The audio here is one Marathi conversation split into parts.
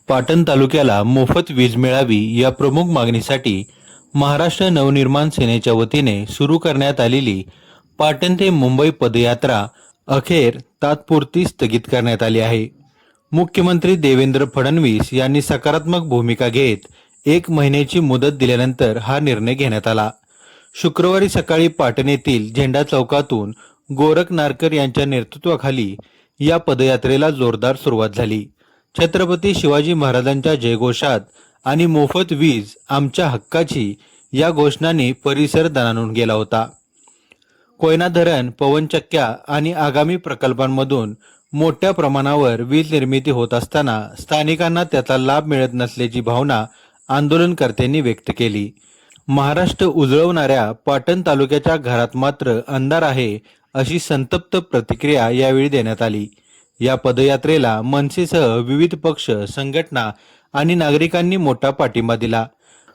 पाटण तालुक्याला मोफत वीज मिळावी या प्रमुख मागणीसाठी महाराष्ट्र नवनिर्माण सेनेच्या वतीने सुरू करण्यात आलेली पाटण ते मुंबई पदयात्रा अखेर तात्पुरती स्थगित करण्यात आली आहे। मुख्यमंत्री देवेंद्र फडणवीस यांनी सकारात्मक भूमिका घेत 1 महिन्याची मुदत दिल्यानंतर हा निर्णय घेण्यात आला। शुक्रवारी सकाळी पाटण येथील झेंडा चौकातून गोरख नारकर यांच्या नेतृत्वाखाली या पदयात्रेला जोरदार सुरुवात झाली। छत्रपती शिवाजी महाराजांच्या जयघोषात आणि मोफत वीज आमच्या हक्काची या घोषणांनी परिसर दणाणून गेला होता। कोयना धरण, पवनचक्क्या आणि आगामी प्रकल्पांमधून मोठ्या प्रमाणावर वीज निर्मिती होत असताना स्थानिकांना त्याचा लाभ मिळत नसल्याची भावना आंदोलनकर्त्यांनी व्यक्त केली। महाराष्ट्र उजळवणाऱ्या पाटण तालुक्याच्या घरात मात्र अंधार आहे, अशी संतप्त प्रतिक्रिया यावेळी देण्यात आली। या पदयात्रेला मनसेसह विविध पक्ष, संघटना आणि नागरिकांनी मोठा पाठिंबा दिला।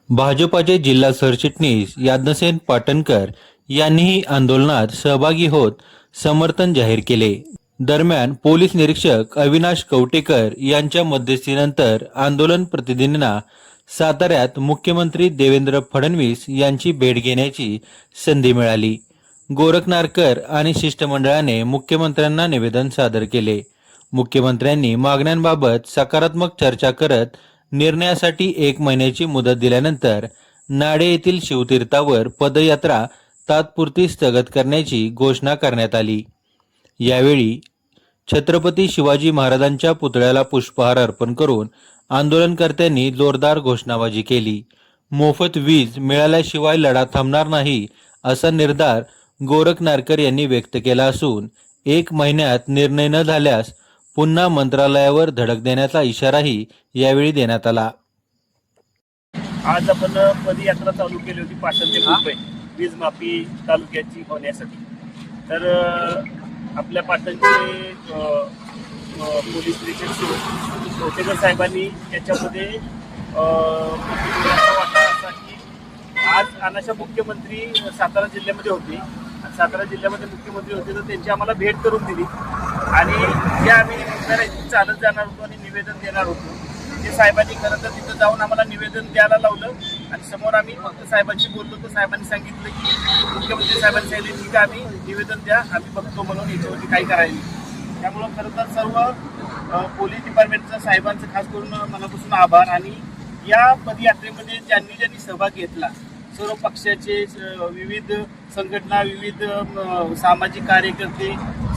भाजपाचे जिल्हा सरचिटणीस याज्ञसेन पाटणकर यांनीही आंदोलनात सहभागी होत समर्थन जाहीर केले। दरम्यान पोलीस निरीक्षक अविनाश कवटेकर यांच्या मध्यस्थीनंतर आंदोलन प्रतिनिधींना साताऱ्यात मुख्यमंत्री देवेंद्र फडणवीस यांची भेट घेण्याची संधी मिळाली। गोरख नारकर आणि शिष्टमंडळाने मुख्यमंत्र्यांना निवेदन सादर केले। मुख्यमंत्र्यांनी मागण्यांबाबत सकारात्मक चर्चा करत निर्णयासाठी 1 महिन्याची मुदत दिल्यानंतर नाडे येथील शिवतीर्थावर पदयात्रा तात्पुरती स्थगित करण्याची घोषणा करण्यात आली। यावेळी छत्रपती शिवाजी महाराजांच्या पुतळ्याला पुष्पहार अर्पण करून आंदोलनकर्त्यांनी जोरदार घोषणाबाजी केली। मोफत वीज मिळाल्याशिवाय लढा थांबणार नाही, असा निर्धार गोरख नारकर यांनी व्यक्त केला असून 1 महिन्यात निर्णय न झाल्यास पुन्हा मंत्रालयावर धडक देण्याचा इशाराही यावेळी देण्यात आला। आज आपण पदयात्रा चालू केली होती पाटण ते मुंबई वीज माफी तालुक्याची होण्यासाठी। तर आपल्या पाटणचे पोलीस निरीक्षक कवटेकर साहेबांनी याच्यामध्ये असा की आज अनाशा मुख्यमंत्री सातारा जिल्ह्यामध्ये होते, सातारा जिल्ह्यामध्ये मुख्यमंत्री होते, तर त्यांची आम्हाला भेट करून दिली आणि जे आम्ही चालत जाणार होतो आणि निवेदन देणार होतो ते साहेबांनी खरं तर तिथं जाऊन आम्हाला निवेदन द्यायला लावलं आणि समोर आम्ही फक्त साहेबांशी बोललो तर साहेबांनी सांगितलं की मुख्यमंत्री साहेबांनी सांगितलं ठीक आहे, आम्ही निवेदन द्या, आम्ही बघतो म्हणून याच्यावरती काही करायला नाही। त्यामुळं खरं तर सर्व पोलीस डिपार्टमेंटचं साहेबांचं खास करून मनापासून आभार। आणि या पदयात्रेमध्ये ज्यांनी सहभाग घेतला सर्व पक्षाचे, विविध संघटना, विविध सामाजिक कार्यकर्ते,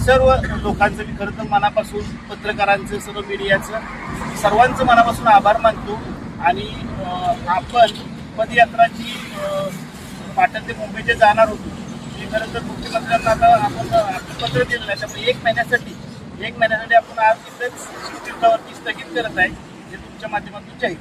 सर्व लोकांचं मी खरं तर मनापासून, पत्रकारांचं, सर्व मीडियाचं, सर्वांचं मनापासून आभार मानतो। आणि आपण पदयात्राची पाटण ते मुंबईचे जाणार होतो हे खरं तर मुख्यमंत्र्यांना आता आपण पत्र दिलं नाही, त्यामुळे 1 महिन्यासाठी आपण आज इथेच शिवतीर्थावरती स्थगित करत आहे, हे तुमच्या माध्यमातून जाहीर